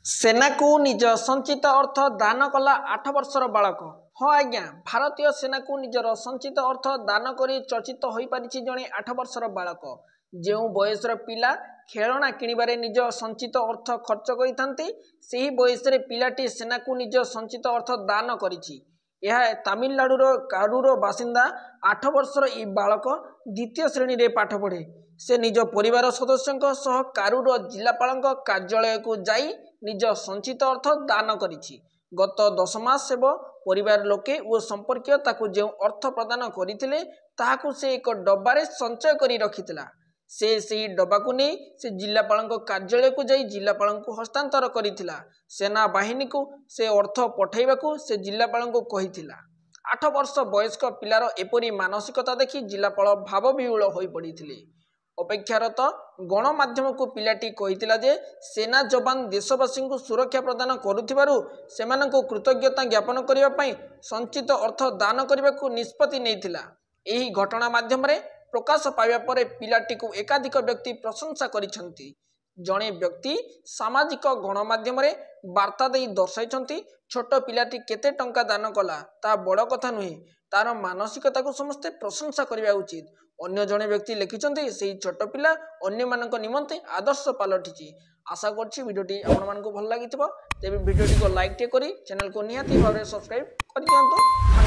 सेना को निज संचित अर्थ दान कला 8 वर्षर बालक। हाँ आज्ञा, भारतीय सेना को निजर संचित अर्थ दान कर चर्चित हो पारिछि जड़े 8 वर्षर बालक। जो बयसर पिला खेलना किणवारे निज संचित अर्थ खर्च करिथांती, सेही बयसरे पिलाटी सेना को निज संचित अर्थ दान करिछि। यह तमिलनाडुर कारूर बासिंदा 8 वर्षर ई बालक द्वितीय श्रेणी रे पाठ पढ़े। से निज परिवार सदस्यों सह कारूर जिलापाल कार्यालय को जाई निज संचित अर्थ दान करिछि। गत 10 मास हेब परिवार लोके और संपर्कीय ताकू जो अर्थ प्रदान करथिले ताहाकू से एक डब्बारे संचय करी रखिथिला। से डब्बा को नहीं से जिलापाल कार्यालय को जाई जिलापाल को हस्तांतर करिथिला। सेना बाहिनी को से अर्थ पठाइबाकू से जिलापाल को कहिथिला। 8 वर्ष वयस्क पिलार एपरी मानसिकता देखि जिलापाल भावविह्वल होई पड़िथिले। अपेक्षारत गणमाध्यम को पिलाटी कहिथिला जे सेना जवान देशवासी को सुरक्षा प्रदान करुथिबारु सेमानंको कृतज्ञता ज्ञापन करिबा पई संचित अर्थ दान करबाकू निष्पत्ति नेइथिला। एही घटना माध्यम रे प्रकाश पाइबा परे पिलाटी को एकाधिक व्यक्ति प्रशंसा करिसंती। जणे व्यक्ति सामाजिक गणमाध्यम रे वार्ता देई दर्शाइछंती छोट पिलाटी केते टंका दान कला ता बड़ कथा नुहे, तार मानसिकता को समस्ते प्रशंसा करिबा उचित। अन्य जणे व्यक्ति लिखिछंती सेही छोट पिला अन्य मानक निमंते आदर्श पालटिछि। आशा करछि भिडियोटी आपण मानकु भल लागिथिबो। तेबे भिडियोटी को लाइक टे करी चैनल को निहाती भाबरे सब्सक्राइब करि दियंतु।